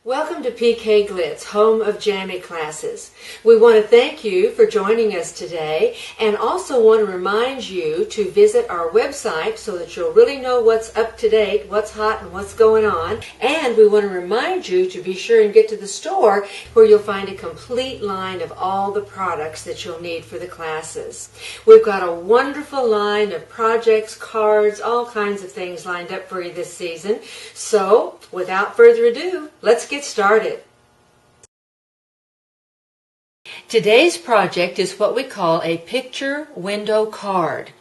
Welcome to PK Glitz, home of Jammie classes. We want to thank you for joining us today and also want to remind you to visit our website so that you'll really know what's up to date, what's hot, and what's going on. And we want to remind you to be sure and get to the store where you'll find a complete line of all the products that you'll need for the classes. We've got a wonderful line of projects, cards, all kinds of things lined up for you this season. So, without further ado, let's get started. Today's project is what we call a picture window card.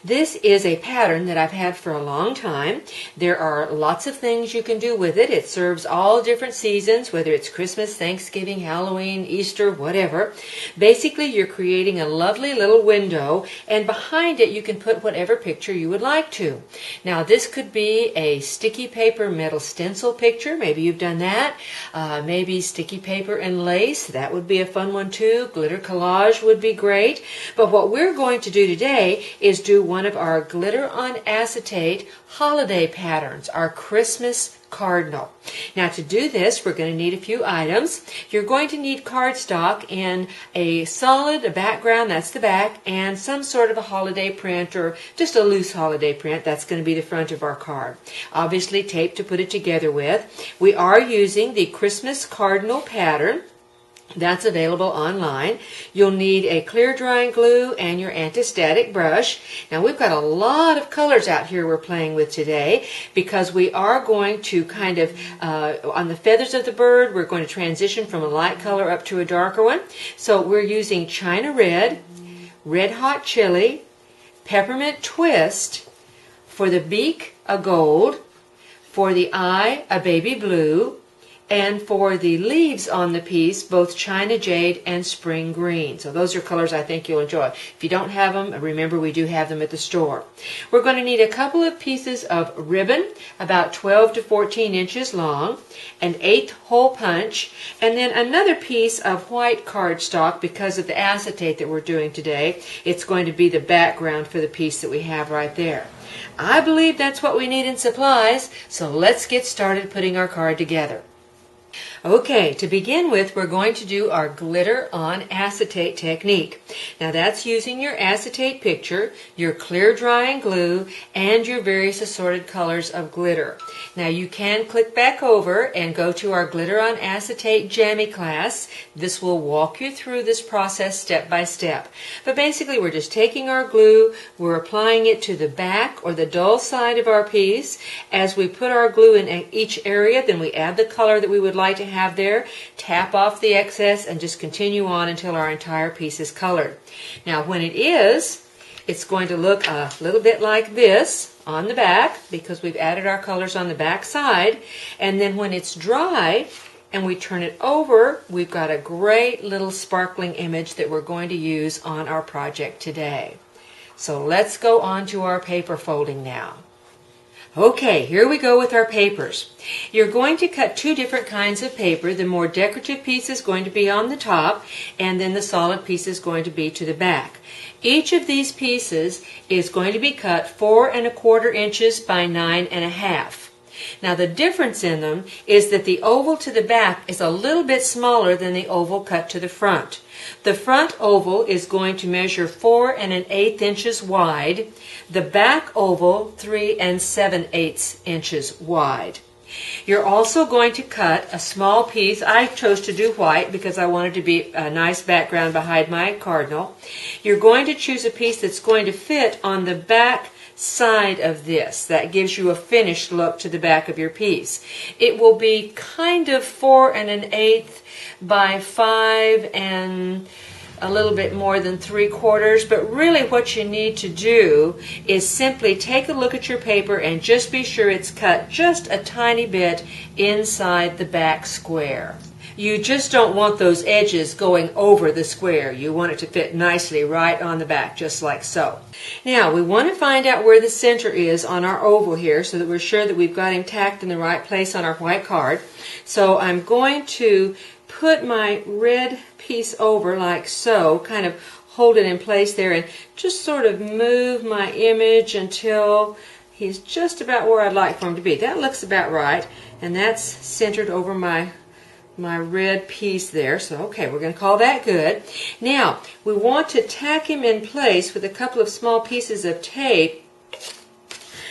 This is a pattern that I've had for a long time. There are lots of things you can do with it. It serves all different seasons, whether it's Christmas, Thanksgiving, Halloween, Easter, whatever. Basically, you're creating a lovely little window, and behind it you can put whatever picture you would like to. Now, this could be a sticky paper metal stencil picture. Maybe you've done that. Maybe sticky paper and lace. That would be a fun one too. Glitter collage would be great. But what we're going to do today is do one of our glitter on acetate holiday patterns, our Christmas cardinal. Now, to do this, we're going to need a few items. You're going to need cardstock in a solid background, that's the back, and some sort of a holiday print or just a loose holiday print. That's going to be the front of our card. Obviously, tape to put it together with. We are using the Christmas cardinal pattern. That's available online. You'll need a clear drying glue and your anti-static brush. Now, we've got a lot of colors out here we're playing with today because we are going to kind of, on the feathers of the bird, we're going to transition from a light color up to a darker one. So we're using China Red, Red Hot Chili, Peppermint Twist, for the beak, a gold, for the eye, a baby blue, and for the leaves on the piece, both China Jade and Spring Green. So those are colors I think you'll enjoy. If you don't have them, remember we do have them at the store. We're going to need a couple of pieces of ribbon, about 12 to 14 inches long, an 1/8 hole punch, and then another piece of white cardstock because of the acetate that we're doing today. It's going to be the background for the piece that we have right there. I believe that's what we need in supplies, so let's get started putting our card together. Okay, to begin with, we're going to do our glitter on acetate technique. Now, that's using your acetate picture, your clear drying glue, and your various assorted colors of glitter. Now, you can click back over and go to our glitter on acetate Jammie class. This will walk you through this process step by step. But basically, we're just taking our glue, we're applying it to the back or the dull side of our piece. As we put our glue in each area, then we add the color that we would like to have there, tap off the excess, and just continue on until our entire piece is colored. Now, when it is, it's going to look a little bit like this on the back because we've added our colors on the back side. And then when it's dry and we turn it over, we've got a great little sparkling image that we're going to use on our project today. So let's go on to our paper folding now. Okay, here we go with our papers. You're going to cut two different kinds of paper. The more decorative piece is going to be on the top, and then the solid piece is going to be to the back. Each of these pieces is going to be cut 4 1/4 inches by 9 1/2. Now, the difference in them is that the oval to the back is a little bit smaller than the oval cut to the front. The front oval is going to measure 4 1/8 inches wide. The back oval 3 7/8 inches wide. You're also going to cut a small piece. I chose to do white because I wanted to be a nice background behind my cardinal. You're going to choose a piece that's going to fit on the back side of this. That gives you a finished look to the back of your piece. It will be kind of 4 1/8 by 5 and a little bit more than 3/4, but really what you need to do is simply take a look at your paper and just be sure it's cut just a tiny bit inside the back square. You just don't want those edges going over the square. You want it to fit nicely right on the back, just like so. Now, we want to find out where the center is on our oval here so that we're sure that we've got him tacked in the right place on our white card. So I'm going to put my red piece over like so, kind of hold it in place there, and just sort of move my image until he's just about where I'd like for him to be. That looks about right, and that's centered over my my red piece there. So, okay, we're going to call that good. Now, we want to tack him in place with a couple of small pieces of tape.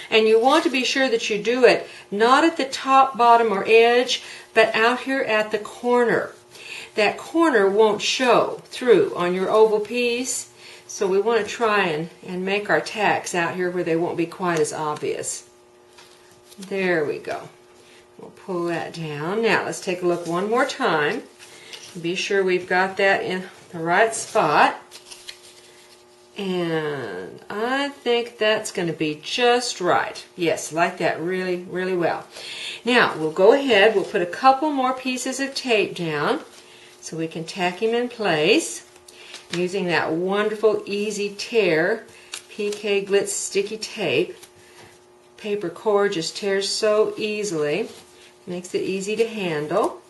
And you want to be sure that you do it not at the top, bottom, or edge, but out here at the corner. That corner won't show through on your oval piece, so we want to try and make our tacks out here where they won't be quite as obvious. There we go. We'll pull that down. Now let's take a look one more time. Be sure we've got that in the right spot. And I think that's going to be just right. Yes, like that really, really well. Now we'll go ahead, we'll put a couple more pieces of tape down so we can tack him in place using that wonderful Easy Tear PK Glitz sticky tape. Paper cord just tears so easily, makes it easy to handle.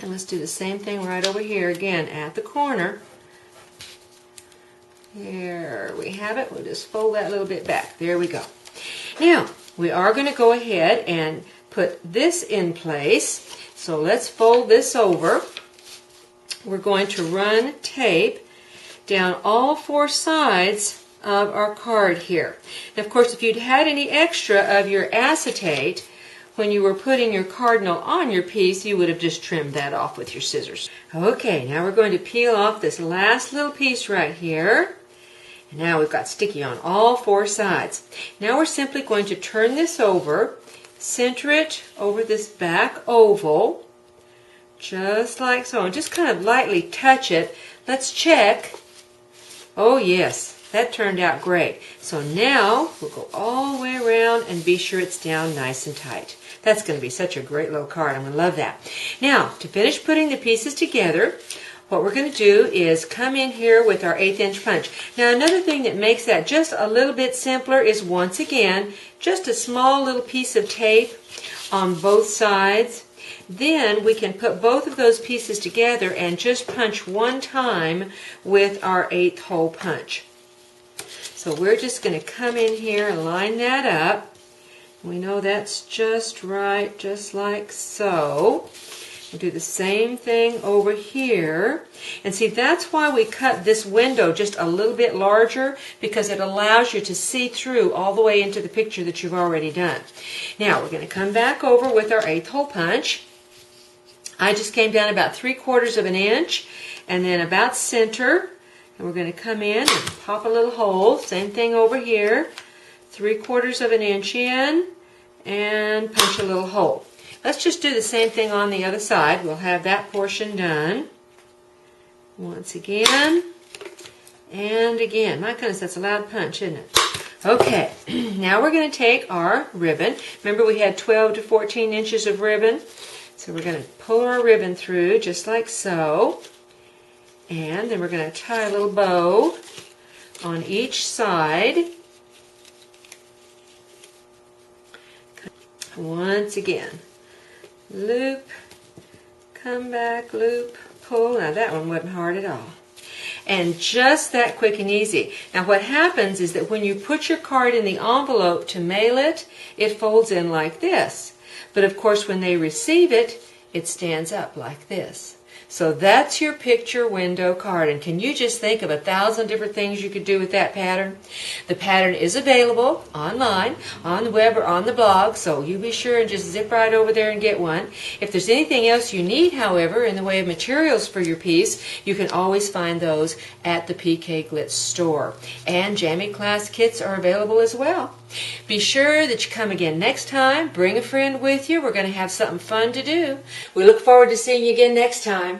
And let's do the same thing right over here again at the corner. Here we have it. We'll just fold that a little bit back. There we go. Now, we are going to go ahead and put this in place. So let's fold this over. We're going to run tape down all four sides of our card here. And of course, if you'd had any extra of your acetate when you were putting your cardinal on your piece, you would have just trimmed that off with your scissors. Okay, now we're going to peel off this last little piece right here. And now we've got sticky on all four sides. Now we're simply going to turn this over, center it over this back oval, just like so, and just kind of lightly touch it. Let's check. Oh yes, that turned out great. So now we'll go all the way around and be sure it's down nice and tight. That's going to be such a great little card. I'm going to love that. Now, to finish putting the pieces together, what we're going to do is come in here with our 1/8 inch punch. Now, another thing that makes that just a little bit simpler is, once again, just a small little piece of tape on both sides. Then we can put both of those pieces together and just punch one time with our 1/8 hole punch. So we're just going to come in here and line that up. We know that's just right, just like so. We'll do the same thing over here. And see, that's why we cut this window just a little bit larger, because it allows you to see through all the way into the picture that you've already done. Now, we're going to come back over with our 1/8 hole punch. I just came down about 3/4 of an inch and then about center. And we're going to come in and pop a little hole. Same thing over here. 3/4 of an inch in and punch a little hole. Let's just do the same thing on the other side. We'll have that portion done. Once again and again. My goodness, that's a loud punch, isn't it? Okay, now we're going to take our ribbon. Remember, we had 12 to 14 inches of ribbon. So we're going to pull our ribbon through just like so. And then we're going to tie a little bow on each side. Once again, loop, come back, loop, pull. Now that one wasn't hard at all. And just that quick and easy. Now what happens is that when you put your card in the envelope to mail it, it folds in like this. But of course when they receive it, it stands up like this. So that's your picture window card. And can you just think of 1,000 different things you could do with that pattern? The pattern is available online, on the web, or on the blog, so you be sure and just zip right over there and get one. If there's anything else you need, however, in the way of materials for your piece, you can always find those at the PK Glitz store. And Jammie class kits are available as well. Be sure that you come again next time. Bring a friend with you. We're going to have something fun to do. We look forward to seeing you again next time.